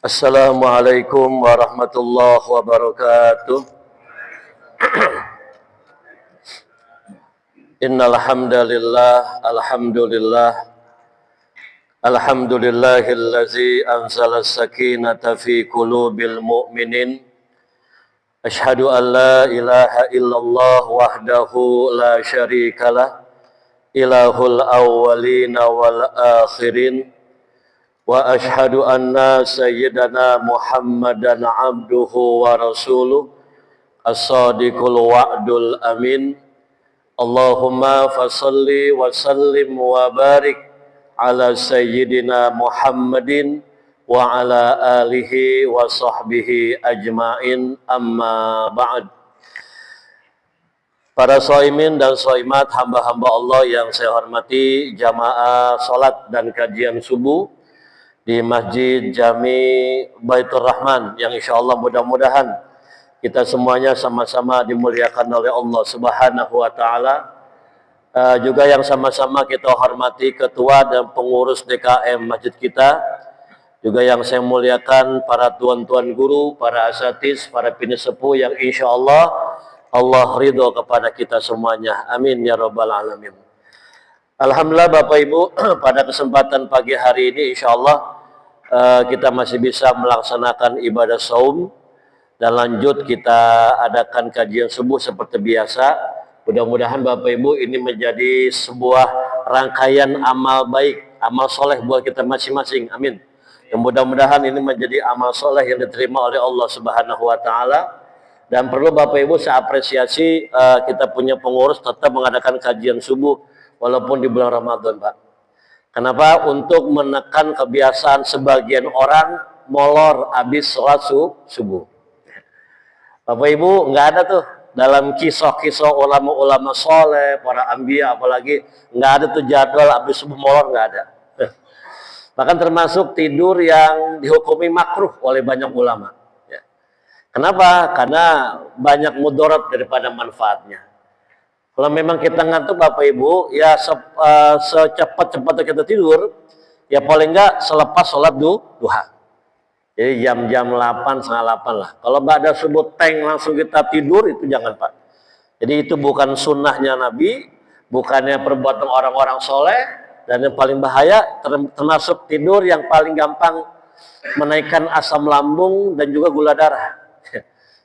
Assalamualaikum warahmatullahi wabarakatuh. Innal hamdalillah, alhamdulillahillazi anzala as-sakinata fi qulubil mu'minin. Asyhadu an la ilaha illallah wahdahu la syarikalah, ilahul awwalina wal akhirin. Wa ashhadu anna sayyidana Muhammadan abduhu wa rasuluh as-sadiqul wa'dul amin. Allahumma fasalli wa sallim wa barik ala sayyidina Muhammadin wa ala alihi wa sahbihi ajmain, amma ba'd. Para shaimin dan shaimat, hamba-hamba Allah yang saya hormati, jamaah salat dan kajian subuh di Masjid Jami Baitur Rahman yang insya Allah mudah-mudahan kita semuanya sama-sama dimuliakan oleh Allah Subhanahu wa Ta'ala. Juga yang sama-sama kita hormati ketua dan pengurus DKM masjid kita, juga yang saya muliakan para tuan-tuan guru, para asatiz, para pinisepuh yang insya Allah ridho kepada kita semuanya, amin ya rabbal alamin. Alhamdulillah Bapak Ibu, pada kesempatan pagi hari ini insya Allah kita masih bisa melaksanakan ibadah saum dan lanjut kita adakan kajian subuh seperti biasa. Mudah-mudahan Bapak Ibu ini menjadi sebuah rangkaian amal baik, amal soleh buat kita masing-masing, amin. Dan mudah-mudahan ini menjadi amal soleh yang diterima oleh Allah Subhanahu wa Ta'ala. Dan perlu Bapak Ibu saya apresiasi, kita punya pengurus tetap mengadakan kajian subuh walaupun di bulan Ramadan, Pak. Kenapa? Untuk menekan kebiasaan sebagian orang molor habis sholat subuh. Bapak Ibu, nggak ada tuh dalam kisah-kisah ulama-ulama soleh, para anbiya apalagi, nggak ada tuh jadwal habis subuh molor, nggak ada. Bahkan termasuk tidur yang dihukumi makruh oleh banyak ulama. Kenapa? Karena banyak mudarat daripada manfaatnya. Kalau memang kita ngantuk Bapak Ibu, ya secepat-cepatnya kita tidur, ya paling enggak selepas sholat duha. Jadi jam-jam 8, setengah 8 lah. Kalau ada subuh teng langsung kita tidur, itu jangan Pak. Jadi itu bukan sunnahnya Nabi, bukannya perbuatan orang-orang soleh, dan yang paling bahaya termasuk tidur yang paling gampang menaikkan asam lambung dan juga gula darah.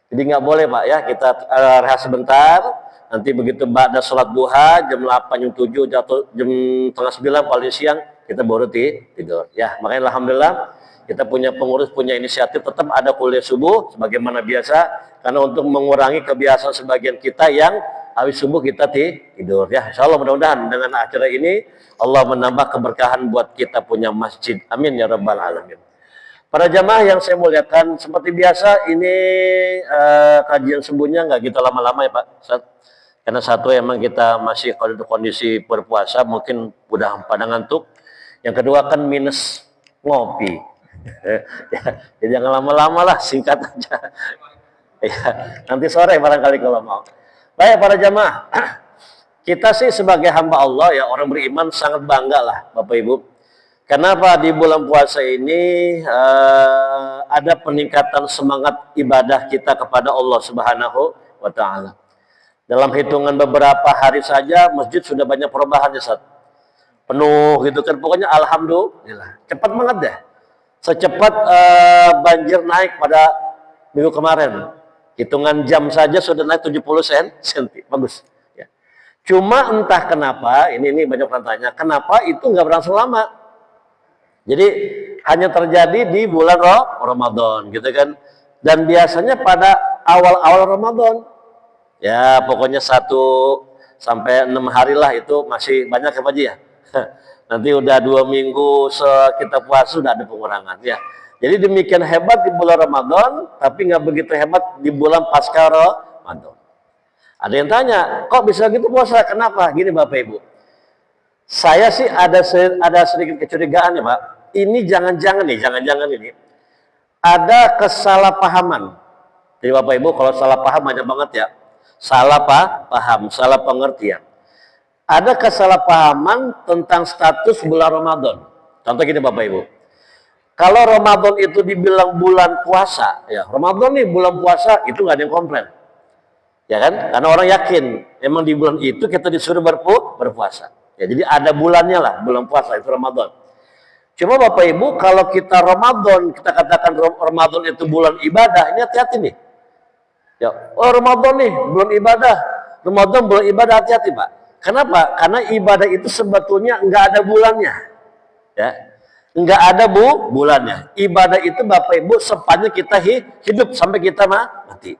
Jadi nggak boleh Pak ya, kita rehat sebentar. Nanti begitu ba'da sholat duha jam 8, jam 7, jatuh jam setengah 9 paling siang kita baru tidur. Ya, makanya alhamdulillah kita punya pengurus, punya inisiatif tetap ada kuliah subuh sebagaimana biasa, karena untuk mengurangi kebiasaan sebagian kita yang habis subuh kita tidur. Ya, insyaallah mudah-mudahan dengan acara ini Allah menambah keberkahan buat kita punya masjid. Amin ya rabbal alamin. Para jamaah yang saya muliakan, seperti biasa ini kajian subuhnya nggak gitu lama-lama ya Pak Ustaz. Karena satu emang kita masih kondisi berpuasa, mungkin udah pada ngantuk. Yang kedua kan minus ngopi. Ya, jangan lama-lama lah, singkat aja. Ya, nanti sore barangkali kalau mau. Baik para jamaah, kita sih sebagai hamba Allah ya, orang beriman sangat bangga lah Bapak Ibu. Kenapa di bulan puasa ini ada peningkatan semangat ibadah kita kepada Allah Subhanahu wa Ta'ala. Dalam hitungan beberapa hari saja masjid sudah banyak perubahan ya Ustaz. Penuh gitu kan, pokoknya alhamdulillah. Cepat banget deh. Secepat banjir naik pada minggu kemarin. Hitungan jam saja sudah naik 70 cm. Bagus. Ya. Cuma entah kenapa, ini banyak orang tanya, kenapa itu nggak berlangsung lama. Jadi hanya terjadi di bulan Ramadan gitu kan. Dan biasanya pada awal-awal Ramadan. Ya pokoknya 1 sampai 6 hari lah itu masih banyak ya Pak Ji ya. Nanti udah 2 minggu kita puasa sudah ada pengurangan ya. Jadi demikian hebat di bulan Ramadan, tapi nggak begitu hebat di bulan pasca Ramadan. Ada yang tanya, kok bisa gitu puasa? Kenapa? Gini Bapak Ibu. Saya sih ada sedikit kecurigaan ya Pak. Ini jangan-jangan ini ada kesalahpahaman. Jadi Bapak Ibu kalau salah paham banyak banget ya. Salah paham, salah pengertian. Ada kesalahpahaman tentang status bulan Ramadan. Contoh gini Bapak Ibu. Kalau Ramadan itu dibilang bulan puasa, ya Ramadan nih bulan puasa, itu nggak ada yang komplain. Ya kan? Karena orang yakin memang di bulan itu kita disuruh berpuasa. Ya, jadi ada bulannya lah, bulan puasa itu Ramadan. Cuma Bapak Ibu, kalau kita Ramadan, kita katakan Ramadan itu bulan ibadah, ini hati-hati nih. Ya, oh Ramadan nih, bulan ibadah. Ramadan bulan ibadah, hati-hati Pak. Kenapa? Karena ibadah itu sebetulnya nggak ada bulannya. Ya, nggak ada bulannya. Ibadah itu Bapak Ibu sepanjang kita hidup sampai kita mati.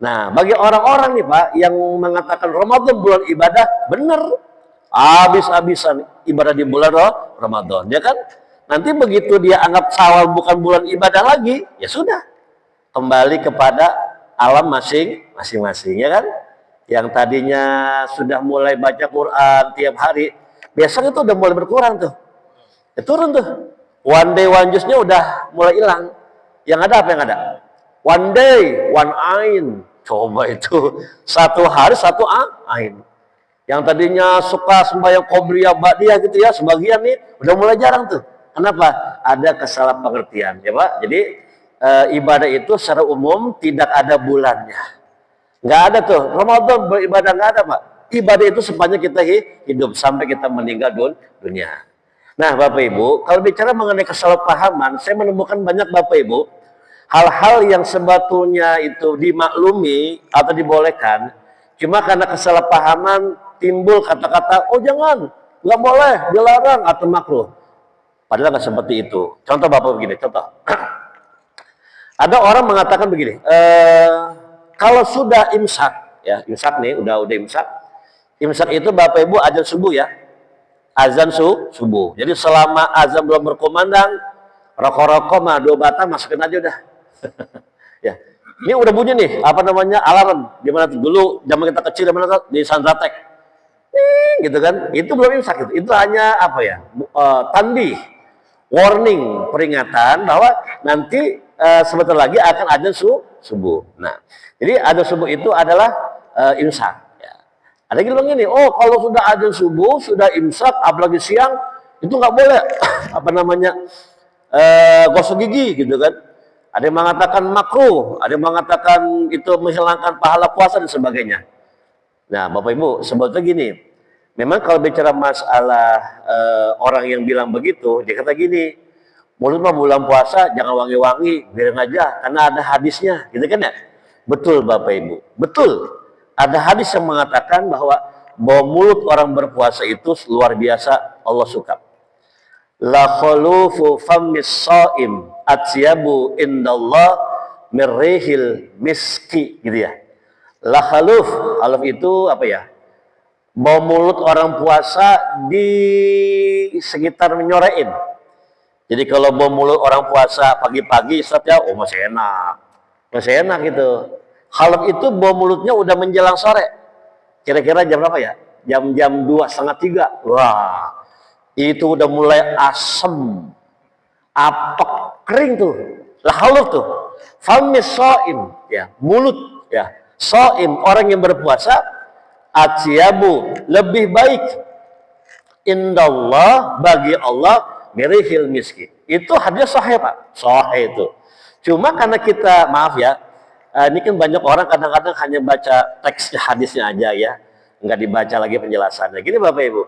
Nah, bagi orang-orang nih Pak yang mengatakan Ramadan bulan ibadah, benar. Habis-habisan ibadah di bulan Ramadan, ya kan? Nanti begitu dia anggap Syawal bukan bulan ibadah lagi, ya sudah. Kembali kepada alam masing-masing, ya kan? Yang tadinya sudah mulai baca Quran tiap hari, biasanya itu udah mulai berkurang tuh. Ya, turun tuh. One day, one juice-nya udah mulai hilang. Yang ada apa yang ada? One day, one ain. Coba itu. Satu hari, satu ain. Yang tadinya suka sembahyang qobliyah ba'diyah gitu ya, sebagian nih udah mulai jarang tuh. Kenapa? Ada kesalahpengertian, ya Pak. Jadi ibadah itu secara umum tidak ada bulannya. Nggak ada tuh. Ramadan beribadah nggak ada Pak. Ibadah itu sepanjang kita hidup sampai kita meninggal dunia. Nah Bapak Ibu, kalau bicara mengenai kesalahpahaman, saya menemukan banyak Bapak Ibu hal-hal yang sebetulnya itu dimaklumi atau dibolehkan, cuma karena kesalahpahaman timbul kata-kata, oh jangan, nggak boleh, dilarang atau makruh. Padahal nggak seperti itu. Contoh Bapak begini, contoh. Ada orang mengatakan begini, kalau sudah imsak, ya imsak nih, udah imsak. Imsak itu Bapak Ibu azan subuh ya, azan subuh. Jadi selama azan belum berkumandang, rokok-rokok mah 2 batang masukin aja udah. Ya, ini udah bunyi nih, apa namanya alarm. Gimana tuh dulu zaman kita kecil gimana di Sandratek, gitu kan? Itu belum imsak itu. Itu hanya apa ya? Tandi, warning, peringatan bahwa nanti sebentar lagi akan azan subuh. Nah, jadi azan subuh itu adalah imsak. Ya. Ada yang bilang gini, oh kalau sudah azan subuh, sudah imsak, apalagi siang, itu nggak boleh apa namanya gosok gigi, gitu kan? Ada yang mengatakan makruh, ada yang mengatakan itu menghilangkan pahala puasa dan sebagainya. Nah, Bapak Ibu, sebetulnya gini, memang kalau bicara masalah orang yang bilang begitu, dia kata gini, mulut mah bulan puasa jangan wangi-wangi, biarin aja, karena ada hadisnya, gitu kan ya? Betul Bapak Ibu, betul. Ada hadis yang mengatakan bahwa mulut orang berpuasa itu luar biasa Allah suka. La khulufu fammis shaim atyabu indallah mirrihil miski, gitu ya. La khaluf, khaluf itu apa ya? Bau mulut orang puasa di sekitar menyorein. Jadi kalau bau mulut orang puasa pagi-pagi, ya, oh masih enak gitu. Khaluf itu bau mulutnya udah menjelang sore. Kira-kira jam berapa ya? Jam 2:30, 3. Wah, itu udah mulai asem, apek, kering tuh. Lah khaluf tuh. Famis shaim, ya, mulut, ya. Shaim, orang yang berpuasa, atyabu, lebih baik indallah, bagi Allah, mirihil miski. Itu hadis sahih Pak, sahih itu. Cuma karena kita, maaf ya, ini kan banyak orang kadang-kadang hanya baca teks hadisnya aja ya, nggak dibaca lagi penjelasannya. Gini Bapak Ibu,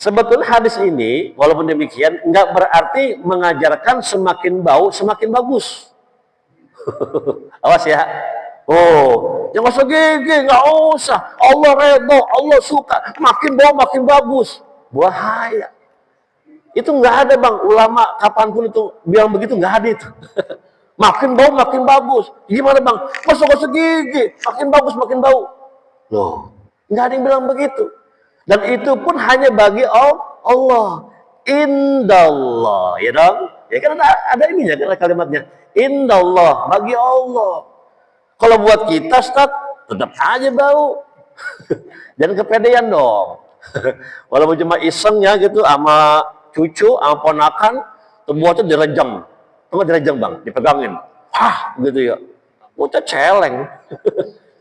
sebetulnya hadis ini walaupun demikian nggak berarti mengajarkan semakin bau semakin bagus. Awas ya. Oh, yang usah gigi, nggak usah. Allah redho, Allah suka. Makin bau makin bagus. Bahaya. Itu nggak ada Bang. Ulama kapanpun itu bilang begitu, nggak ada itu. Makin bau makin bagus. Gimana Bang? Masuk gigi, makin bagus makin bau. Loh, nggak ada yang bilang begitu. Dan itu pun hanya bagi Allah. Indallah, ya dong. Ya kan ada ininya kan kalimatnya. Indallah, bagi Allah. Kalau buat kita, Ustaz, tetap aja bau. Jangan kepedean dong. Walaupun cuma isengnya gitu sama cucu, sama ponakan, buatnya direjang. Enggak direjang Bang, dipegangin. Wah, gitu ya. Bocah celeng.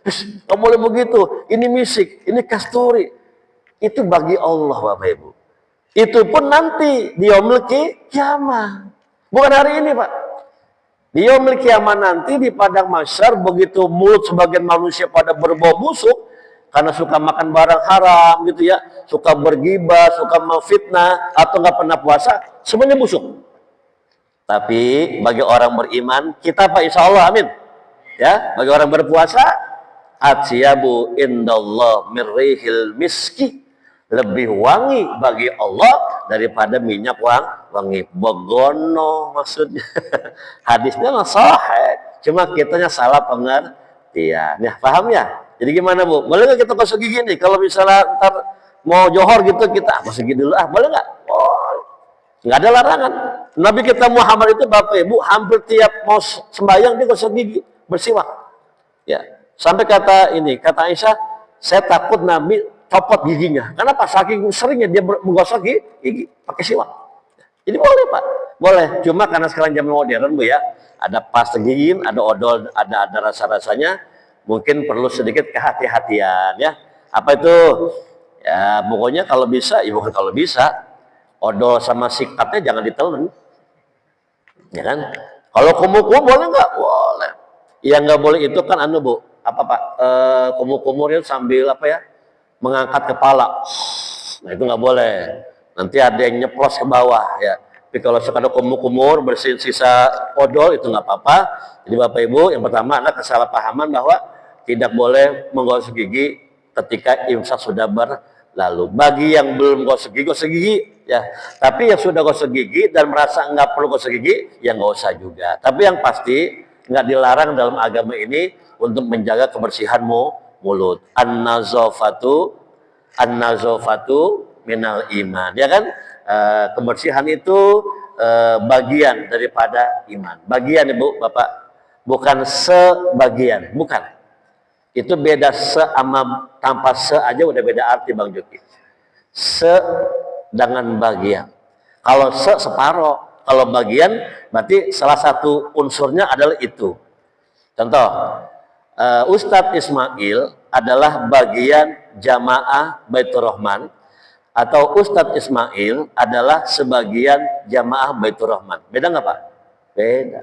Nggak boleh begitu. Ini misik, ini kasturi. Itu bagi Allah Bapak Ibu. Itu pun nanti di yaumul kiamah. Bukan hari ini, Pak. Di yaumil kiamat nanti di padang mahsyar, begitu mulut sebagian manusia pada berbau busuk karena suka makan barang haram gitu ya, suka bergibah, suka memfitnah atau nggak pernah puasa, semuanya busuk. Tapi bagi orang beriman, kita Pak insya Allah, amin. Ya, bagi orang berpuasa, atyabu indallah mirrihil miski, lebih wangi bagi Allah daripada minyak wangi. Begono maksudnya. Hadisnya mah sahih, cuma kitanya salah pengertian. Ya, paham ya? Jadi gimana Bu? Boleh nggak kita gosok gigi nih? Kalau misalnya ntar mau johor gitu kita gosok gigi dulu, boleh nggak? Oh, nggak ada larangan. Nabi kita Muhammad itu Bapak Ibu hampir tiap mau sembahyang dia gosok gigi, bersiwak. Ya, sampai kata Aisyah, saya takut Nabi copot giginya. Karena pas saking seringnya dia menggosok gigi pakai siwak. Jadi boleh Pak, boleh. Cuma karena sekarang zaman modern Bu ya, ada pasta gigi, ada odol, ada rasa-rasanya, mungkin perlu sedikit kehati-hatian ya. Apa itu? Ya pokoknya kalau bisa, ya bukan kalau bisa, odol sama sikatnya jangan ditelan. Ya kan? Kalau kumur-kumur boleh nggak? Boleh. Yang nggak boleh itu kan Bu, apa Pak? Kumur-kumurnya sambil apa ya? Mengangkat kepala. Nah itu nggak boleh. Nanti ada yang nyeplos ke bawah ya. Tapi kalau sekadar kumur-kumur bersihin sisa odol itu nggak apa-apa. Jadi Bapak Ibu, yang pertama adalah kesalahpahaman bahwa tidak boleh menggosok gigi ketika imsak sudah berlalu. Bagi yang belum gosok gigi ya. Tapi yang sudah gosok gigi dan merasa nggak perlu gosok gigi, ya nggak usah juga. Tapi yang pasti nggak dilarang dalam agama ini untuk menjaga kebersihan mulut. An-nazafatu minal iman. Ya kan? Kebersihan itu bagian daripada iman. Bagian Ibu, Bapak. Bukan sebagian, bukan. Itu beda sama tanpa se aja udah beda arti Bang Joki. Se dengan bagian. Kalau separoh, kalau bagian berarti salah satu unsurnya adalah itu. Contoh, Ustadz Ismail adalah bagian jamaah Baitur Rahman, atau Ustadz Ismail adalah sebagian jamaah Baitur Rahman. Beda nggak Pak? Beda.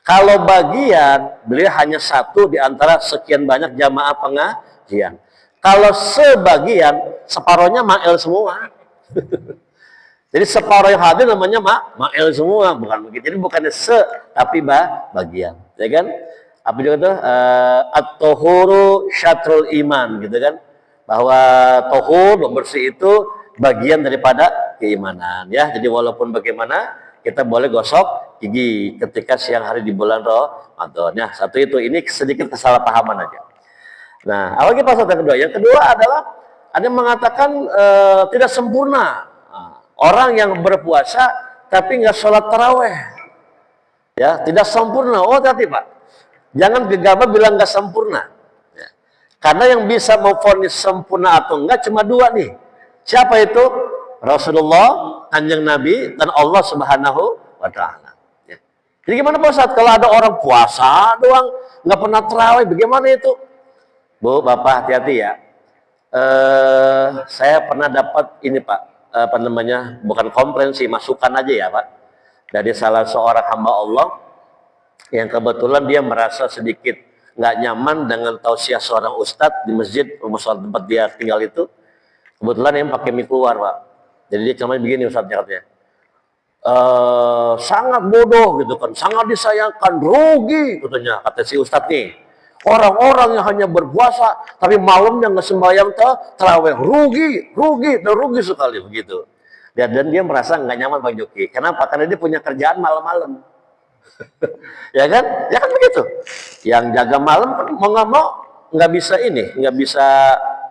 Kalau bagian, beliau hanya satu di antara sekian banyak jamaah pengajian. Kalau sebagian, separohnya ma'il semua. Jadi separoh yang hadir namanya ma'il semua, bukan begitu. Jadi bukannya tapi bagian, ya kan? Apa juga tuh? At-tuhuru syatrul iman, gitu kan? Bahwa tuhur, bersih itu bagian daripada keimanan, ya. Jadi walaupun bagaimana, kita boleh gosok gigi ketika siang hari di bulan Ramadan. Ya, satu itu, ini sedikit kesalahpahaman aja. Nah, apalagi pasal yang kedua? Yang kedua adalah ada yang mengatakan tidak sempurna. Orang yang berpuasa tapi nggak sholat taraweh, ya tidak sempurna. Oh, hati Pak, jangan gegabah bilang nggak sempurna. Ya. Karena yang bisa memvonis sempurna atau enggak cuma dua nih. Siapa itu? Rasulullah, Kanjeng Nabi, dan Allah Subhanahu wa Ta'ala. Ya. Jadi gimana Pak Ustadz? Kalau ada orang puasa doang, nggak pernah tarawih, bagaimana itu? Bu, Bapak hati-hati ya. Saya pernah dapat ini Pak, apa namanya? Bukan komplain sih, masukan aja ya Pak. Dari salah seorang hamba Allah yang kebetulan dia merasa sedikit nggak nyaman dengan tausiah seorang ustadz di masjid tempat dia tinggal itu. Kebetulan yang pakai mie keluar Pak. Jadi dia cuma begini Ustadznya katanya, sangat bodoh gitu kan, sangat disayangkan, rugi katanya, kata si Ustadz nih. Orang-orang yang hanya berpuasa tapi malamnya nggak sembahyang tarawih, rugi sekali begitu. Dan dia merasa nggak nyaman Bang Joki. Kenapa? Karena dia punya kerjaan malam-malam. Ya kan begitu. Yang jaga malam mau nggak mau nggak bisa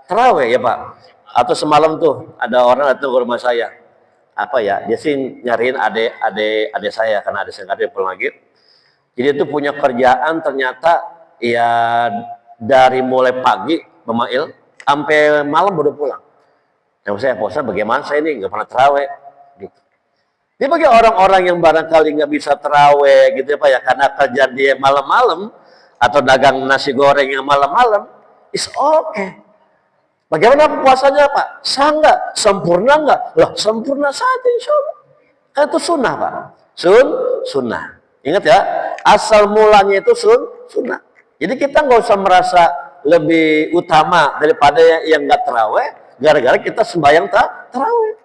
tarawih ya Pak. Atau semalam tuh ada orang datang ke rumah saya, apa ya, dia sih nyariin adik saya karena adik saya nggak ada pulang lagi. Jadi itu punya kerjaan ternyata ya dari mulai pagi Bamail sampai malam baru pulang. Yang saya puasa bagaimana saya ini nggak pernah taraweh. Gitu. Jadi bagi orang-orang yang barangkali nggak bisa taraweh gitu ya Pak ya, karena kerja dia malam-malam atau dagang nasi goreng yang malam-malam, is okay. Bagaimana puasanya Pak? Sah nggak? Sempurna nggak? Loh sempurna saja insya Allah. Kan itu sunnah Pak. Sunnah. Ingat ya, asal mulanya itu sunnah. Jadi kita nggak usah merasa lebih utama daripada yang nggak terawih, gara-gara kita sembahyang terawih.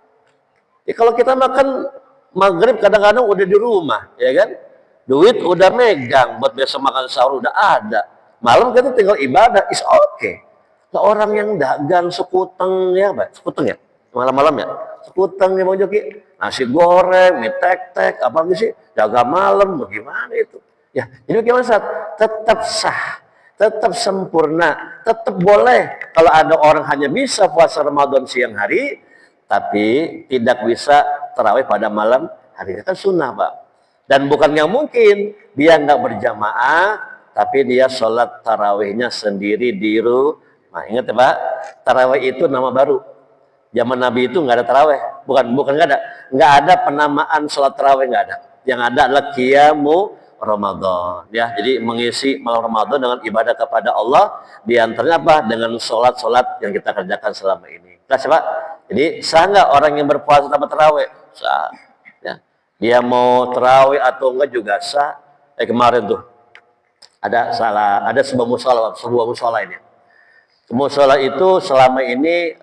Ya, kalau kita makan maghrib kadang-kadang udah di rumah, ya kan? Duit udah megang buat besok makan sahur udah ada. Malam kita tinggal ibadah, is okay. Nah, orang yang dagang sekuteng ya, Pak, sekuteng ya, malam-malam ya, sekuteng ya Bang Joki, nasi goreng, mie tek-tek, apa sih, jaga malam, bagaimana itu? Ya, jadi bagaimana saat tetap sah, tetap sempurna, tetap boleh kalau ada orang hanya bisa puasa Ramadan siang hari, tapi tidak bisa tarawih pada malam hari, kan sunnah Pak. Dan bukan yang mungkin dia nggak berjamaah, tapi dia sholat tarawihnya sendiri di rumah. Ingat ya Pak, tarawih itu nama baru. Zaman Nabi itu nggak ada tarawih, bukan nggak ada penamaan sholat tarawih, nggak ada. Yang ada adalah qiyamu Ramadan, ya. Jadi mengisi malam Ramadan dengan ibadah kepada Allah, di antaranya apa? Dengan sholat yang kita kerjakan selama ini. Jelas ya Pak? Jadi sah nggak orang yang berpuasa tanpa tarawih? Sah. Ya. Dia mau tarawih atau enggak juga sah. Kemarin tuh ada sebuah musola ini. Musola itu selama ini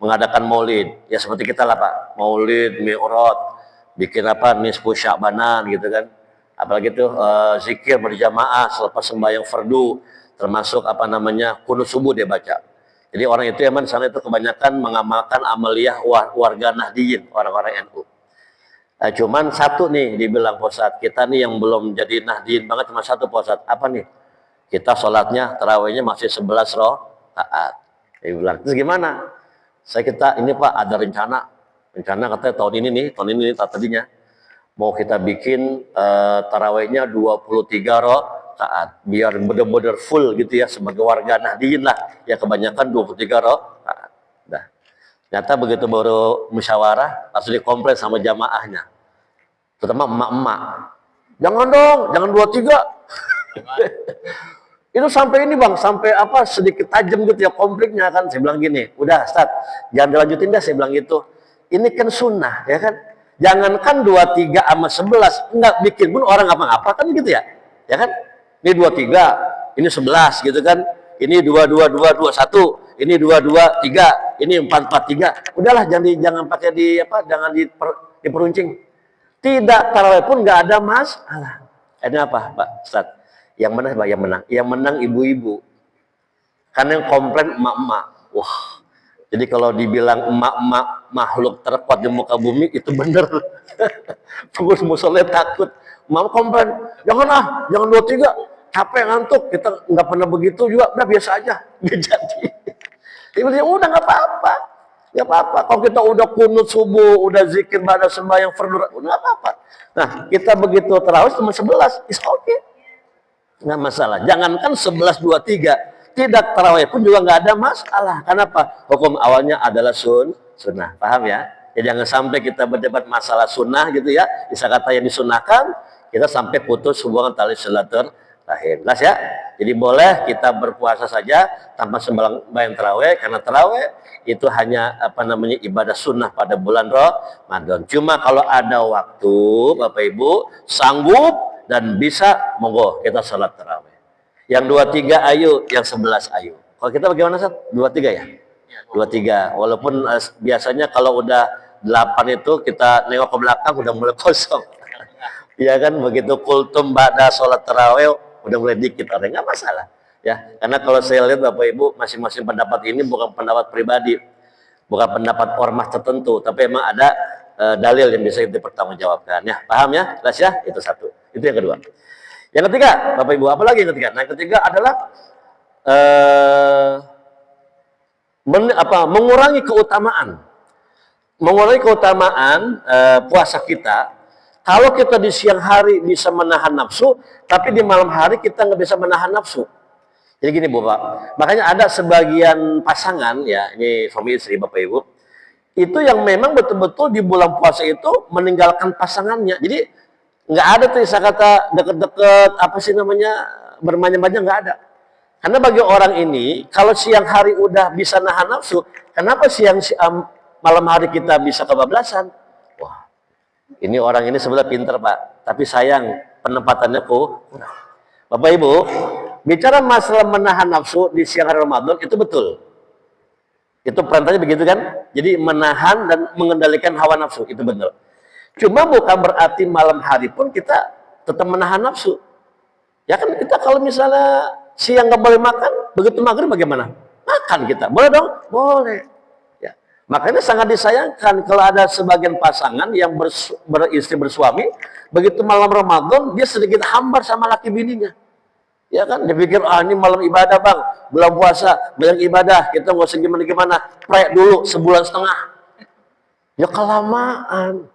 mengadakan maulid. Ya seperti kita lah Pak, maulid, mi'raj, bikin nisfu sya'banan gitu kan. Apalagi itu zikir berjamaah selepas sembahyang fardu, termasuk qunut subuh dia baca. Jadi orang itu emang sana itu kebanyakan mengamalkan amaliyah warga Nahdiyin, orang-orang NU. Cuman satu nih dibilang Ustaz, kita nih yang belum jadi Nahdiyin banget cuma satu Ustaz. Apa nih? Kita sholatnya, tarawihnya masih 11 rakaat. Dia bilang, terus gimana? Kita ini Pak ada rencana katanya tahun ini tadinya mau kita bikin tarawihnya 23 rakaat, biar benar-benar full gitu ya sebagai warga Nahdiyin lah. Ya kebanyakan 23 rakaat. Nah, ternyata begitu baru musyawarah langsung dikomplain sama jamaahnya, terutama emak-emak. Jangan dong, jangan 23. Itu sampai ini Bang, sampai sedikit tajam gitu ya konfliknya kan. Saya bilang gini, udah Ustaz, jangan dilanjutin dah, saya bilang gitu. Ini kan sunnah ya kan. Jangankan 23 sama 11, enggak bikin pun orang apa-apa kan gitu ya. Ya kan? Ini 23, ini 11 gitu kan. Ini 22, 2, 2, 21, ini 2, 2, 3, ini 4, 4, 3. Udahlah jangan pakai jangan diperuncing. Tidak tarawih pun enggak ada masalah. Ini apa Pak Ustaz? Yang mana Pak yang menang? Yang menang ibu-ibu. Karena yang komplain emak-emak. Wah. Jadi kalau dibilang emak-emak makhluk terkuat di muka bumi itu bener. Pengurus musola takut. Emak komplain, jangan 23. Capek ngantuk. Kita nggak pernah begitu juga. Udah biasa aja. Nggak jadi. Dia udah nggak apa-apa. Nggak apa-apa. Kalau kita udah kunut subuh, udah zikir pada sembahyang fardu, udah nggak apa-apa. Nah, kita begitu tarawih cuma 11, is okay. Nggak masalah. Jangankan 11, 23, tidak tarawih pun juga nggak ada masalah. Kenapa? Hukum awalnya adalah sunnah. Paham ya? Jadi jangan sampai kita berdebat masalah sunnah gitu ya. Bisa kata yang disunahkan, kita sampai putus hubungan tali silaturahim. Jelas ya? Jadi boleh kita berpuasa saja tanpa sembahyang tarawih, karena tarawih itu hanya ibadah sunnah pada bulan Ramadan. Cuma kalau ada waktu, Bapak Ibu sanggup dan bisa, monggo kita salat tarawih. Yang 23 ayo, yang 11 ayo. Kalau kita bagaimana Ustaz? 23 ya? 23. Walaupun biasanya kalau udah 8 itu kita nengok ke belakang udah mulai kosong. Iya kan, begitu kultum ba'da salat tarawih udah mulai dikit orang, nggak masalah. Ya, karena kalau saya lihat Bapak Ibu masing-masing pendapat ini bukan pendapat pribadi, bukan pendapat ormas tertentu, tapi emang ada dalil yang bisa dipertanggungjawabkan. Ya, paham ya? Jelas ya? Itu satu. Itu yang kedua. Yang ketiga, Bapak Ibu, apa lagi yang ketiga? Nah, yang ketiga adalah mengurangi keutamaan. Mengurangi keutamaan puasa kita. Kalau kita di siang hari bisa menahan nafsu, tapi di malam hari kita nggak bisa menahan nafsu. Jadi gini Bapak, makanya ada sebagian pasangan ya, ini suami istri Bapak Ibu, itu yang memang betul-betul di bulan puasa itu meninggalkan pasangannya. Jadi nggak ada tuh kata deket-deket bermanja-manja, nggak ada. Karena bagi orang ini kalau siang hari udah bisa nahan nafsu, kenapa malam hari kita bisa kebablasan? Wah, Ini orang ini sebenarnya pinter Pak, tapi sayang penempatannya kurang. Bapak Ibu, bicara masalah menahan nafsu di siang hari Ramadan itu betul. Itu perintahnya begitu kan? Jadi menahan dan mengendalikan hawa nafsu itu benar. Cuma bukan berarti malam hari pun kita tetap menahan nafsu. Ya kan kita kalau misalnya siang nggak boleh makan, begitu maghrib bagaimana? Makan kita, boleh dong? Boleh. Ya. Makanya sangat disayangkan kalau ada sebagian pasangan yang beristri bersuami, begitu malam Ramadan dia sedikit hambar sama laki bininya. Ya kan, dipikir ini malam ibadah bang, bulan puasa, banyak ibadah, kita nggak usah gimana-gimana, prek dulu sebulan setengah. Ya kelamaan.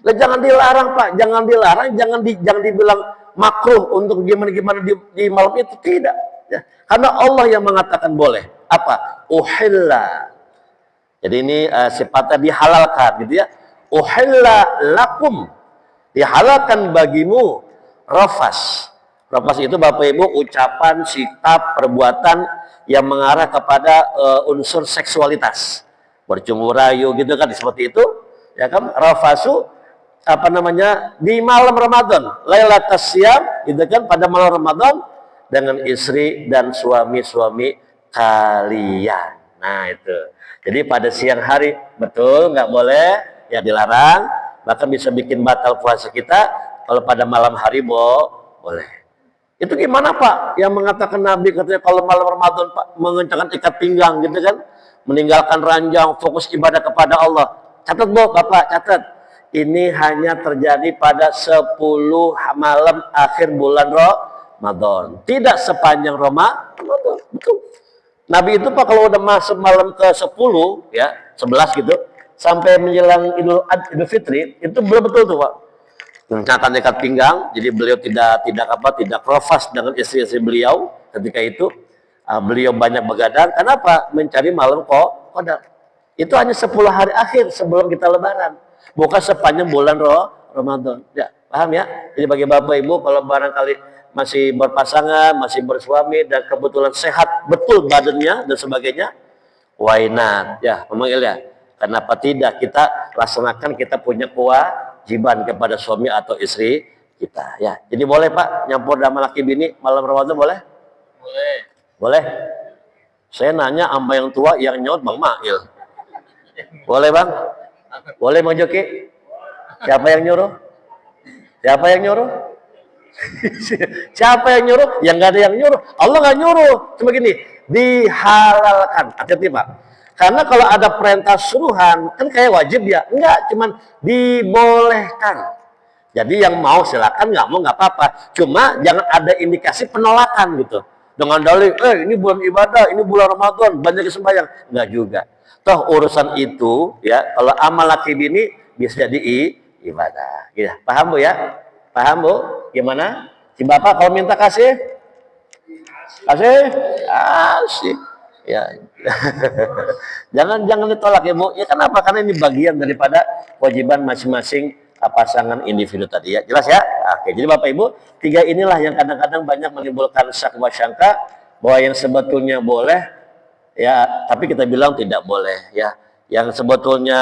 Lah jangan dilarang Pak, jangan dilarang, jangan dibilang makruh untuk gimana-gimana di malam itu, tidak. Ya. Karena Allah yang mengatakan boleh. Apa? Uhilla. Jadi ini sifatnya dihalalkan, gitu ya. Uhilla lakum, dihalalkan bagimu rafas. Rafas itu Bapak Ibu ucapan, sikap, perbuatan yang mengarah kepada unsur seksualitas, bercumbu rayu gitu kan, seperti itu. Ya kan, rafasu apa namanya di malam Ramadan, lailatas syiyam gitu kan, pada malam Ramadan dengan istri dan suami-suami kalian. Nah itu. Jadi pada siang hari betul nggak boleh, ya dilarang, bahkan bisa bikin batal puasa kita. Kalau pada malam hari boleh. Itu gimana Pak? Yang mengatakan Nabi katanya kalau malam Ramadan Pak mengencangkan ikat pinggang gitu kan, meninggalkan ranjang, fokus ibadah kepada Allah. Catat Bapak, catat. Ini hanya terjadi pada 10 malam akhir bulan Ramadan. Tidak sepanjang Ramadan. Betul. Nabi itu Pak kalau udah masuk malam ke 10 ya, 11 gitu, sampai menjelang Idul Fitri, itu betul-betul tuh Pak. Mencatat ikat pinggang, jadi beliau tidak rafas dengan istri-istri beliau ketika itu. Beliau banyak begadang. Kenapa? Mencari malam qadar. Itu hanya 10 hari akhir sebelum kita lebaran, bukan sepanjang bulan Ramadan. Ya, paham ya? Jadi bagi Bapak Ibu kalau barangkali masih berpasangan, masih bersuami dan kebetulan sehat betul badannya dan sebagainya, why not? Ya, memanggil ya. Kenapa tidak kita laksanakan, kita punya kewajiban kepada suami atau istri kita ya. Jadi boleh Pak nyampur sama laki bini malam Ramadan boleh? Boleh. Boleh. Saya nanya sama yang tua yang nyaut Bang Mail. Boleh Bang? Boleh Bang Joki? Siapa yang nyuruh? Siapa yang nyuruh? Siapa yang nyuruh? Yang nggak ada yang nyuruh. Allah nggak nyuruh. Cuma gini, dihalalkan. Hati-hati Pak. Karena kalau ada perintah suruhan, kan kayak wajib ya. Enggak, cuman dibolehkan. Jadi yang mau silakan, nggak mau nggak apa-apa. Cuma jangan ada indikasi penolakan gitu. Dengan dalih, ini bulan ibadah, ini bulan Ramadan, banyak sembahyang. Enggak juga. Toh urusan itu ya, kalau amal laki bini bisa jadi ibadah. Ya, paham Bu ya? Paham Bu? Gimana? Si Bapak kalau minta kasih? Kasih? Kasih. Ya. jangan ditolak ya Bu. Ya kenapa? Karena ini bagian daripada kewajiban masing-masing pasangan individu tadi ya. Jelas ya? Oke, jadi Bapak Ibu, 3 inilah yang kadang-kadang banyak menimbulkan syak wa syangka bahwa yang sebetulnya boleh ya, tapi kita bilang tidak boleh ya. Yang sebetulnya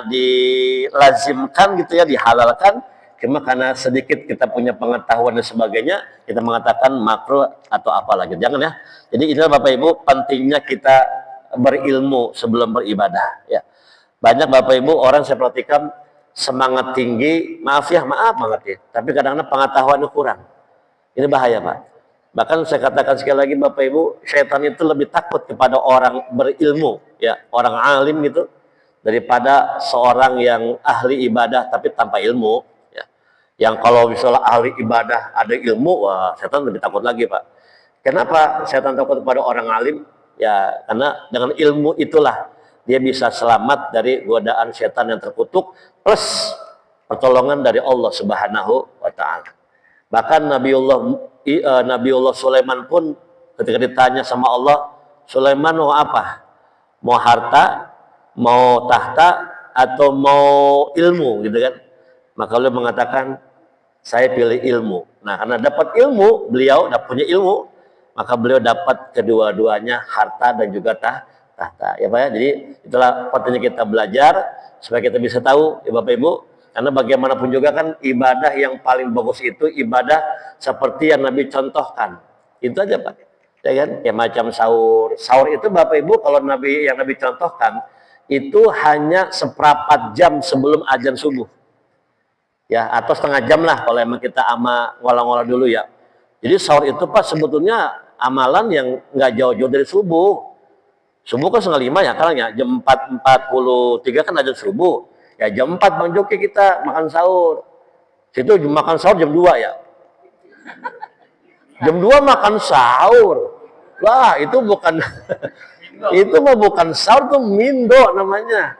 dilazimkan gitu ya, dihalalkan, cuma karena sedikit kita punya pengetahuan dan sebagainya, kita mengatakan makruh atau apalah gitu. Jangan ya. Jadi inilah Bapak Ibu pentingnya kita berilmu sebelum beribadah ya. Banyak Bapak Ibu orang saya perhatikan semangat tinggi, maaf banget ya, tapi kadang-kadang pengetahuannya kurang. Ini bahaya Pak. Bahkan saya katakan sekali lagi Bapak Ibu, syaitan itu lebih takut kepada orang berilmu ya, orang alim gitu, daripada seorang yang ahli ibadah tapi tanpa ilmu ya. Yang kalau misalnya ahli ibadah ada ilmu, wah setan lebih takut lagi Pak. Kenapa setan takut kepada orang alim? Ya karena dengan ilmu itulah dia bisa selamat dari godaan setan yang terkutuk, plus pertolongan dari Allah Subhanahu wa Ta'ala. Bahkan Nabiullah Sulaiman pun ketika ditanya sama Allah, Sulaiman mau apa? Mau harta, mau tahta, atau mau ilmu gitu kan? Maka beliau mengatakan, saya pilih ilmu. Nah karena dapat ilmu, beliau punya ilmu, maka beliau dapat kedua-duanya, harta dan juga tahta. Ya Pak ya, jadi itulah pentingnya kita belajar supaya kita bisa tahu ya Bapak Ibu, karena bagaimanapun juga kan ibadah yang paling bagus itu ibadah seperti yang Nabi contohkan. Itu aja Pak. Ya kan? Kayak macam sahur. Sahur itu Bapak Ibu kalau yang Nabi contohkan itu hanya seperempat jam sebelum azan subuh. Ya, atau setengah jam lah kalau emang kita ngolah-ngolah dulu ya. Jadi sahur itu Pak sebetulnya amalan yang nggak jauh-jauh dari subuh. Subuh kan setengah 5 ya, kan ya jam 4.43 kan azan subuh. Ya jam 4 Bang Joki kita makan sahur. Situ makan sahur jam 2 ya. Jam 2 makan sahur. Lah, itu bukan itu mah bukan sahur, tuh mindo namanya.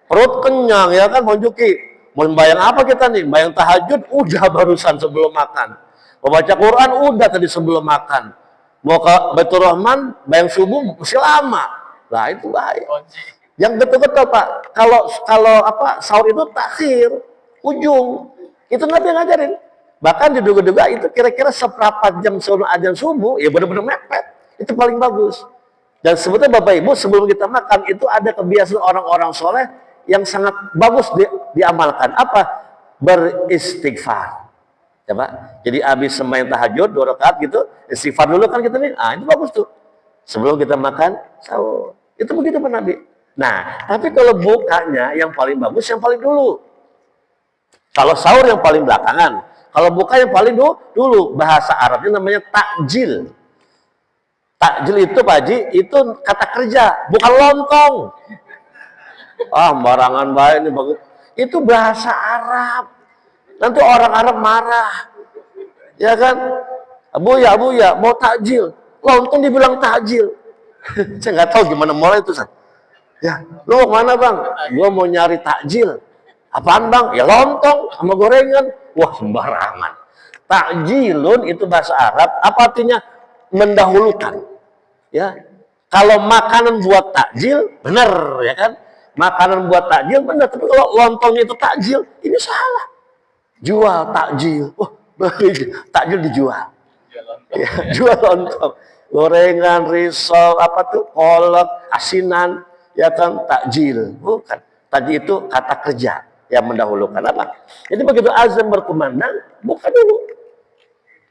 Perut kenyang ya kan Bang Joki. Mau bayang apa kita nih? Bayang tahajud udah barusan sebelum makan. Mau baca Quran udah tadi sebelum makan. Mau ke Baitur Rahman bayang subuh masih lama. Lah itu bahaya. Yang betul-betul Pak, kalau apa sahur itu takhir, ujung. Itu Nabi ngajarin. Bahkan diduga-duga itu kira-kira seperempat jam sebelum azan subuh, ya benar-benar mepet. Itu paling bagus. Dan sebetulnya Bapak Ibu sebelum kita makan itu ada kebiasaan orang-orang soleh yang sangat bagus diamalkan. Apa? Beristighfar. Ya Pak. Jadi habis sembahyang tahajud 2 rakaat gitu, istighfar dulu kan kita nih. Ah, itu bagus tuh. Sebelum kita makan sahur. Itu begitu Pak Nabi. Nah, tapi kalau bukanya yang paling bagus yang paling dulu. Kalau sahur yang paling belakangan. Kalau buka yang paling dulu. Bahasa Arabnya namanya takjil. Takjil itu Pak Haji, itu kata kerja, bukan lontong. Ah, barangan baik ini bagus. Itu bahasa Arab. Nanti orang Arab marah. Ya kan? Buya, mau takjil. Lontong dibilang takjil. Saya nggak tahu gimana mulai itu, San. Ya, lu mau mana Bang? Gua mau nyari takjil. Apaan Bang? Ya lontong sama gorengan. Wah, sembarangan. Takjilun itu bahasa Arab, apa artinya? Mendahulukan. Ya. Kalau makanan buat takjil, benar ya kan? Makanan buat takjil benar, tapi kalau lontongnya itu takjil, ini salah. Jual takjil. Wah, takjil dijual. Ya, jual lontong. Gorengan, risol, apa tuh, kolak, asinan, ya kan, takjil. Bukan. Tadi itu kata kerja yang mendahulukan apa? Jadi begitu azan berkumandang, buka dulu.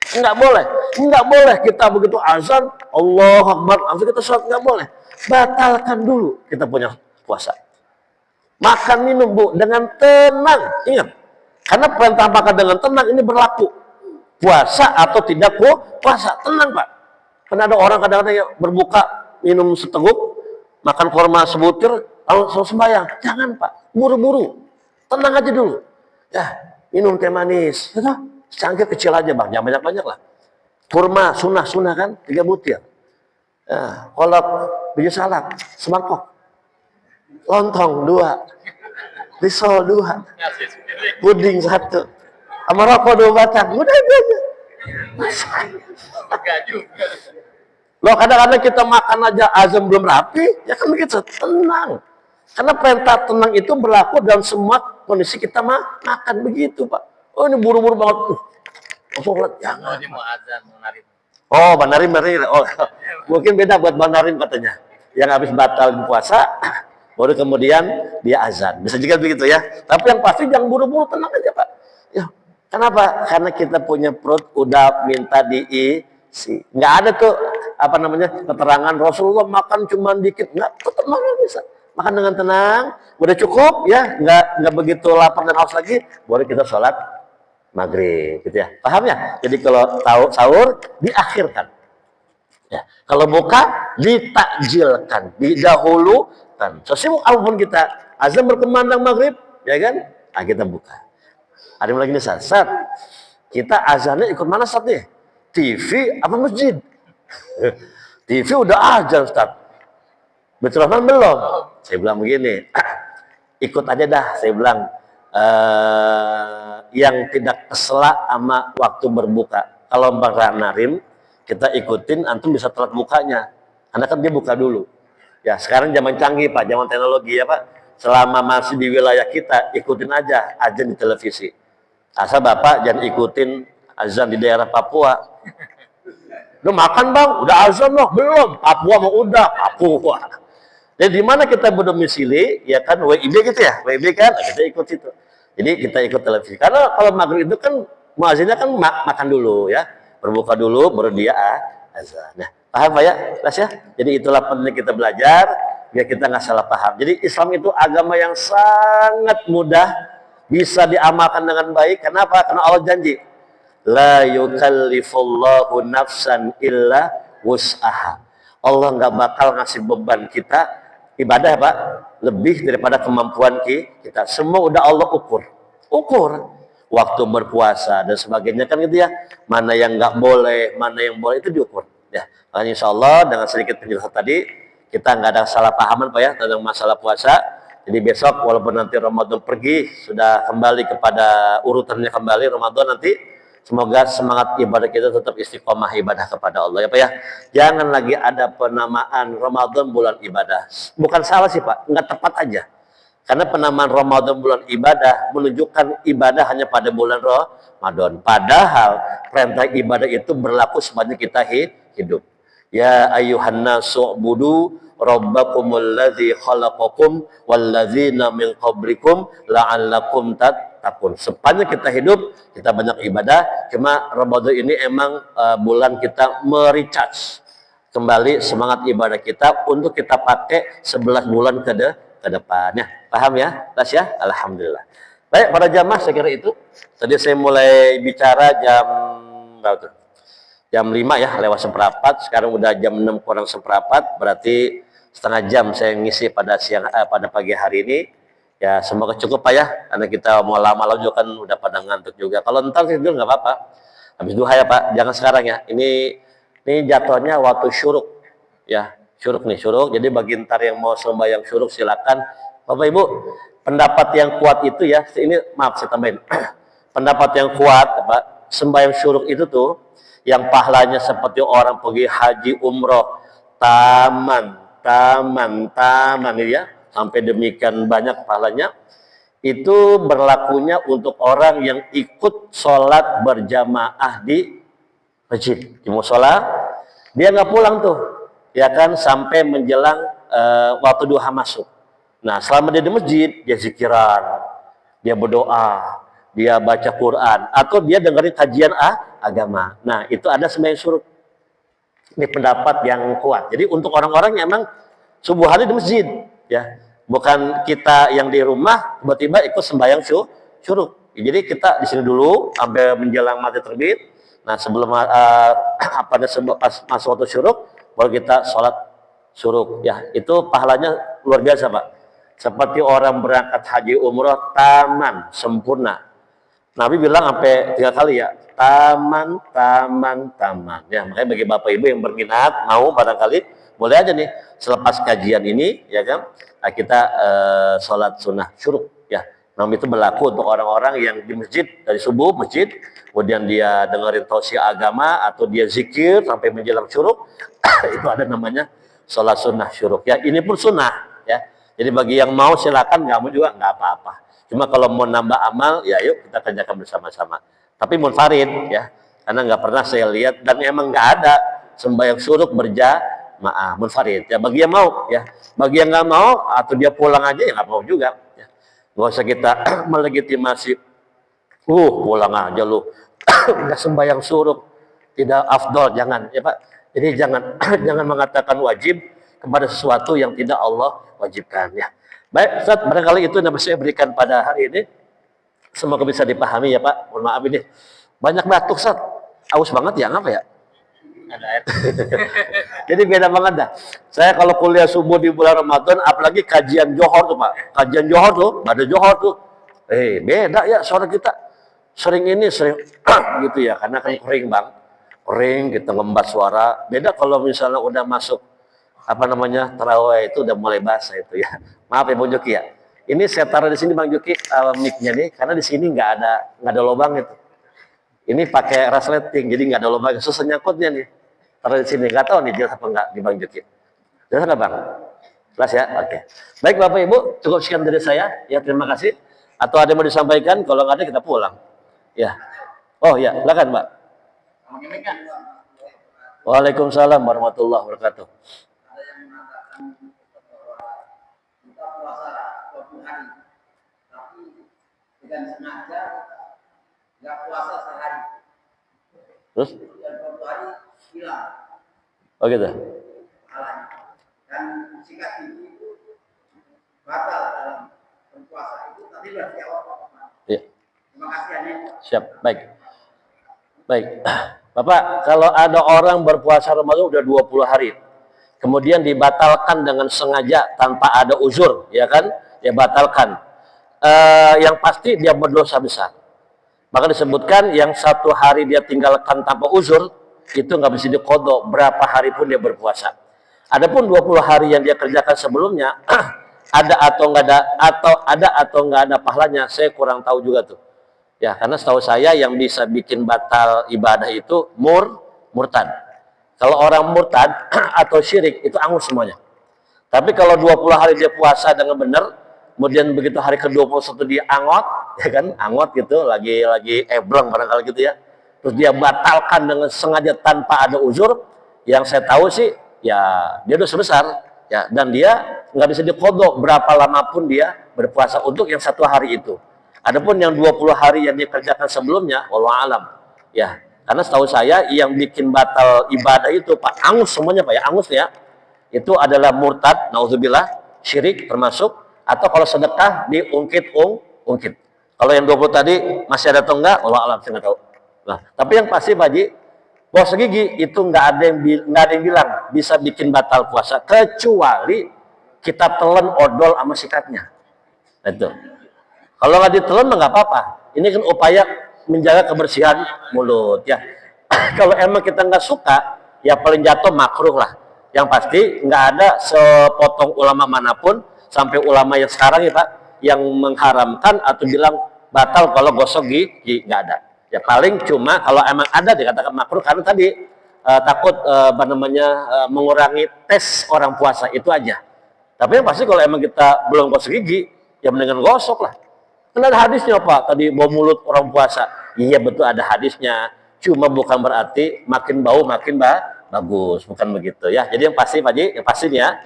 Enggak boleh kita begitu azan, Allahu Akbar, langsung kita sholat, enggak boleh. Batalkan dulu kita punya puasa. Makan minum Bu dengan tenang, ingat. Karena perintah makan dengan tenang ini berlaku. Puasa atau tidak puasa, tenang Pak. Karena ada orang kadang-kadang yang berbuka, minum seteguk, makan korma sebutir, langsung sembahyang. Jangan Pak, buru-buru. Tenang aja dulu. Ya, minum teh manis. Ya, secangkir kecil aja Bang, jangan banyak-banyak lah. Kurma, sunnah kan, 3 butir. Ya, kolak, biji salak, semangkok. Lontong 2. Risol 2. Puding 1. Sama rokok 2 batang. Udah aja. Loh kadang-kadang kita makan aja azan belum rapi, ya kan begitu, tenang. Karena perintah tenang itu berlaku dalam semua kondisi kita makan begitu Pak. Oh ini buru-buru banget. Sholat jangan. Mau azan, mau narim. Oh, Bang Narim. Oh, mungkin beda buat Bang Narim katanya. Yang habis batal puasa, baru kemudian dia azan. Bisa juga begitu ya. Tapi yang pasti jangan buru-buru, tenang aja Pak. Ya, kenapa? Karena kita punya perut udah minta diisi. Nggak ada tuh apa namanya keterangan Rasulullah makan cuma dikit. Nggak, tetap makan bisa. Makan dengan tenang, udah cukup ya, nggak begitu lapar dan haus lagi, baru kita sholat maghrib, gitu ya. Paham ya? Jadi kalau tahu sahur diakhirkan. Ya. Kalau buka ditakjilkan, didahulukan. Sesibuk apapun kita, azan berkumandang maghrib, ya kan? Nah, kita buka. Ada yang lagi nih saat kita azannya ikut mana saat nih? TV apa masjid? TV udah azan Ustaz. Betul Rahman belum? Saya bilang begini, ikut aja dah. Saya bilang yang tidak kesela sama waktu berbuka. Kalau Bang Narim kita ikutin, antum bisa telat bukanya, karena kan dia buka dulu. Ya sekarang zaman canggih Pak, zaman teknologi ya Pak. Selama masih di wilayah kita, ikutin aja azan di televisi. Asal Bapak jangan ikutin azan di daerah Papua. Lu makan Bang, udah azan loh? Belum. Papua mau udah, Papua. Jadi di mana kita berdomisili, ya kan WIB gitu ya, WIB kan, nah, kita ikut situ. Jadi kita ikut televisi. Karena kalau maghrib itu kan muazinnya kan makan dulu ya, berbuka dulu, baru dia azan. Nah, paham Pak ya? Jelas ya? Jadi itulah penting kita belajar, biar kita nggak salah paham. Jadi Islam itu agama yang sangat mudah, bisa diamalkan dengan baik. Kenapa? Karena Allah janji, la yukallifullahu nafsan illa wus'aha. Allah nggak bakal ngasih beban kita ibadah Pak lebih daripada kemampuan kita. Semua udah Allah ukur waktu berpuasa dan sebagainya kan gitu ya. Mana yang nggak boleh, mana yang boleh itu diukur. Ya, makanya insya Allah dengan sedikit penjelasan tadi kita nggak ada salah pahaman Pak ya tentang masalah puasa. Jadi besok walaupun nanti Ramadan pergi sudah kembali kepada urutannya kembali Ramadan nanti. Semoga semangat ibadah kita tetap istiqomah ibadah kepada Allah ya Pak ya. Jangan lagi ada penamaan Ramadan bulan ibadah. Bukan salah sih Pak, nggak tepat aja. Karena penamaan Ramadan bulan ibadah menunjukkan ibadah hanya pada bulan Ramadan. Padahal perintah ibadah itu berlaku sepanjang kita hidup. Ya ayuhan nasu budu rabbakumul ladzi khalaqakum walladzina min qablikum la'allakum takun. Sepanjang kita hidup, kita banyak ibadah. Cuma Ramadan ini emang bulan kita merecharge kembali semangat ibadah kita untuk kita pakai 11 bulan ke depannya. Paham ya? Tas ya? Alhamdulillah. Baik, para jamaah saya kira itu. Tadi saya mulai bicara jam berapa tuh? Jam 5 ya, lewat seperempat. Sekarang udah jam 6 kurang seperempat. Berarti setengah jam saya ngisi pada pada pagi hari ini. Ya semoga cukup Pak ya, karena kita mau lama-lama juga kan udah pada ngantuk juga. Kalau ntar tidur nggak apa-apa. Habis duha ya Pak, jangan sekarang ya. Ini jatuhnya waktu syuruk ya, syuruk nih syuruk. Jadi bagi ntar yang mau sembahyang syuruk silakan. Bapak Ibu, pendapat yang kuat itu ya, ini maaf saya tambahin. Pendapat yang kuat Pak, sembahyang syuruk itu tuh yang pahalanya seperti orang pergi haji umroh taman ya. Sampai demikian banyak pahalanya itu berlakunya untuk orang yang ikut sholat berjamaah di masjid di musola. Dia nggak pulang tuh ya kan sampai menjelang waktu duha masuk. Nah selama dia di masjid dia zikiran, dia berdoa, dia baca Quran atau dia dengerin kajian agama. Nah itu ada sembahyang syuruk. Ini pendapat yang kuat. Jadi untuk orang-orang yang emang subuh hari di masjid ya, bukan kita yang di rumah tiba-tiba ikut sembahyang syuruk. Jadi kita di sini dulu sampai menjelang matahari terbit. Nah sebelum pas masuk waktu syuruk baru kita sholat syuruk ya. Itu pahalanya luar biasa Pak. Seperti orang berangkat haji umroh taman sempurna. Nabi bilang sampai 3 kali ya, taman ya. Makanya bagi Bapak Ibu yang berminat mau barangkali boleh aja nih selepas kajian ini ya kan kita sholat sunnah syuruk ya. Namun itu berlaku untuk orang-orang yang di masjid dari subuh masjid, kemudian dia dengerin tausiah agama atau dia zikir sampai menjelang syuruk itu ada namanya sholat sunnah syuruk ya. Ini pun sunnah ya. Jadi bagi yang mau silakan, nggak mau juga nggak apa-apa. Cuma kalau mau nambah amal ya yuk kita kerjakan bersama-sama. Tapi munfarid ya, karena nggak pernah saya lihat dan emang nggak ada sembahyang syuruk berjamaah munfarid ya. Bagi yang mau ya, bagi yang nggak mau atau dia pulang aja ya nggak mau juga ya. Nggak usah kita melegitimasi pulang aja lu nggak sembahyang syuruk tidak afdol, jangan ya Pak. Jadi jangan jangan mengatakan wajib kepada sesuatu yang tidak Allah wajibkan ya. Baik Ustaz, barangkali itu yang saya berikan pada hari ini. Semoga bisa dipahami ya Pak. Mohon maaf ini banyak batuk Ustaz, aus banget ya, ngapa ya? Ada air. Jadi beda banget dah. Saya kalau kuliah subuh di bulan Ramadan, apalagi kajian Johor tuh Pak. Kajian Johor tuh, ada Johor tuh. Beda ya suara kita. Sering gitu ya, karena kan kering Bang. Kering, kita ngembas suara. Beda kalau misalnya udah masuk tarawih itu udah mulai basah itu ya. Maaf ya Bang Joki ya. Ini saya taruh di sini Bang Joki mic-nya nih, karena di sini nggak ada lubang itu. Ini pakai resleting, jadi nggak ada lubang, susah nyangkutnya nih. Taruh di sini, nggak tahu nih jelas apa nggak di Bang Joki. Jelas nggak Bang? Jelas ya, oke. Baik Bapak Ibu, cukup sekian dari saya. Ya terima kasih. Atau ada yang mau disampaikan? Kalau nggak ada kita pulang. Ya. Oh ya, silakan Mbak. Waalaikumsalam warahmatullahi wabarakatuh. dengan sengaja nggak puasa sehari. Terus? Dan suatu hari hilang. Oh gitu. Dan sikat gigi itu batal dalam berpuasa itu tadi sudah dijawab Pak. Iya. Terima kasih Ani. Siap, baik. Baik. Bapak, kalau ada orang berpuasa Ramadan udah 20 hari, kemudian dibatalkan dengan sengaja tanpa ada uzur, ya kan? Dia batalkan. Yang pasti dia berdosa besar. Maka disebutkan yang 1 hari dia tinggalkan tanpa uzur, itu nggak bisa diqodho berapa hari pun dia berpuasa. Adapun 20 hari yang dia kerjakan sebelumnya, ada atau nggak ada pahalanya, saya kurang tahu juga tuh. Ya, karena setahu saya yang bisa bikin batal ibadah itu murtad. Kalau orang murtad atau syirik itu angus semuanya. Tapi kalau 20 hari dia puasa dengan benar, kemudian begitu hari ke-21 dia angot, ya kan? Angot gitu, lagi ebleng barangkali gitu ya. Terus dia batalkan dengan sengaja tanpa ada uzur, yang saya tahu sih ya dia dosa besar ya, dan dia nggak bisa diqodho berapa lama pun dia berpuasa untuk yang 1 hari itu. Adapun yang 20 hari yang dikerjakan sebelumnya, wallahu alam. Ya, karena setahu saya yang bikin batal ibadah itu Pak, angus semuanya Pak ya, angus ya. Itu adalah murtad, nauzubillah, syirik termasuk, atau kalau sedekah diungkit. Kalau yang 20 tadi masih ada atau enggak, wallahu alam saya nggak tahu. Nah, tapi yang pasti Pak Haji, gosok gigi itu nggak ada yang bilang bisa bikin batal puasa kecuali kita telan odol sama sikatnya. Itu. Kalau nggak ditelan nggak apa-apa. Ini kan upaya menjaga kebersihan mulut ya. Kalau emang kita nggak suka, ya paling jatuh makruh lah. Yang pasti nggak ada sepotong ulama manapun sampai ulama yang sekarang ya Pak yang mengharamkan atau bilang batal kalau gosok gigi, nggak ada. Ya paling cuma kalau emang ada dikatakan makruh karena tadi takut mengurangi tes orang puasa itu aja. Tapi yang pasti kalau emang kita belum gosok gigi, ya mendingan gosok lah. Kan ada hadisnya Pak, tadi bau mulut orang puasa. Iya betul ada hadisnya. Cuma bukan berarti makin bau makin bagus, bukan begitu ya. Jadi yang pasti Pak Haji, yang pastinya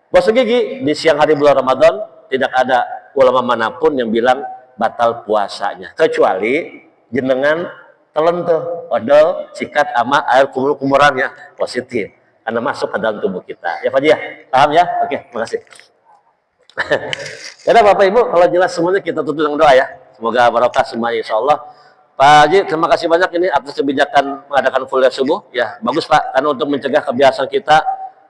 gosok gigi di siang hari bulan Ramadan tidak ada ulama manapun yang bilang batal puasanya. Kecuali jenengan telan tuh odol, sikat sama air kumur-kumurannya positif. Karena masuk ke dalam tubuh kita. Ya Pak Haji ya? Paham ya? Oke, makasih. Karena Bapak Ibu kalau jelas semuanya kita tutup dengan doa ya. Semoga barokah semuanya insyaallah. Pak Haji terima kasih banyak ini atas kebijakan mengadakan kuliah subuh ya. Bagus Pak karena untuk mencegah kebiasaan kita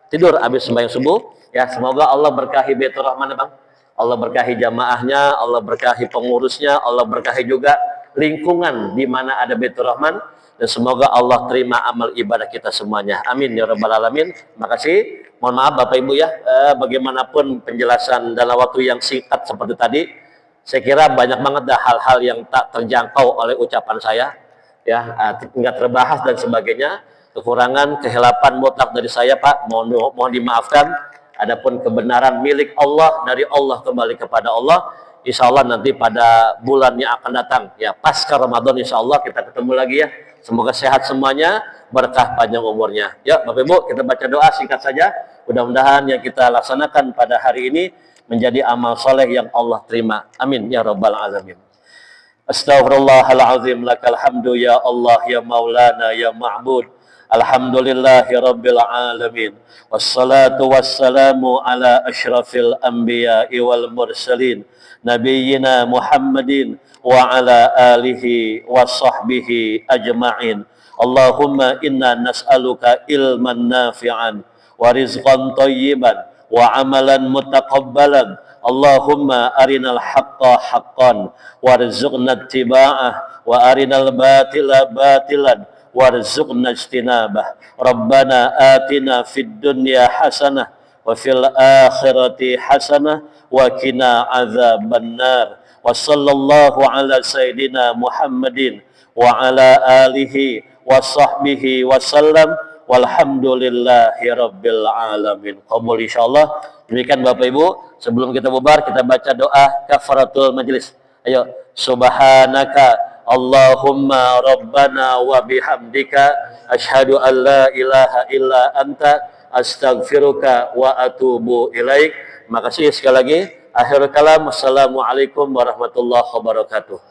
tidur habis sembahyang subuh ya. Semoga Allah berkahi Baitur Rahman ya Bang. Allah berkahi jamaahnya, Allah berkahi pengurusnya, Allah berkahi juga lingkungan di mana ada Baitur Rahman. Dan semoga Allah terima amal ibadah kita semuanya. Amin ya rabbal alamin. Makasih. Mohon maaf Bapak Ibu ya, bagaimanapun penjelasan dalam waktu yang singkat seperti tadi, saya kira banyak banget dah hal-hal yang tak terjangkau oleh ucapan saya, ya, nggak terbahas dan sebagainya. Kekurangan, kehilapan mutlak dari saya Pak, mohon dimaafkan. Adapun kebenaran milik Allah, dari Allah kembali kepada Allah. Insya Allah nanti pada bulan yang akan datang, ya pasca Ramadan Insya Allah kita ketemu lagi ya. Semoga sehat semuanya, berkah panjang umurnya. Ya Bapak Ibu, kita baca doa singkat saja. Mudah-mudahan yang kita laksanakan pada hari ini menjadi amal soleh yang Allah terima. Amin ya rabbal alamin. Astaghfirullahaladzim, lakal hamdu ya Allah ya maulana ya ma'bud. Alhamdulillahi rabbil alamin. Wassalatu wassalamu ala ashrafil anbiya'i wal mursalin. Nabiyyina Muhammadin wa ala alihi wa sahbihi ajma'in. Allahumma inna nas'aluka ilman nafi'an wa rizqan tayyiban wa amalan mutaqabbalan. Allahumma arinal haqqa haqqan warzuqna ittiba'ah wa arinal batila batilan warzuqna ijtinabah. Rabbana atina fid dunya hasanah wa fil akhirati hasanah wa qina adzabannar. Wa sallallahu ala sayyidina Muhammadin wa ala alihi wa sahbihi wa sallam. Walhamdulillahi rabbil alamin. Qabul insyaallah. Demikian Bapak Ibu, sebelum kita bubar kita baca doa kafaratul majelis. Ayo, subhanaka Allahumma rabbana wa bihamdika asyhadu an la ilaha illa anta astaghfiruka wa atubu ilaik. Makasih sekali lagi. Akhirul kalam, assalamualaikum warahmatullahi wabarakatuh.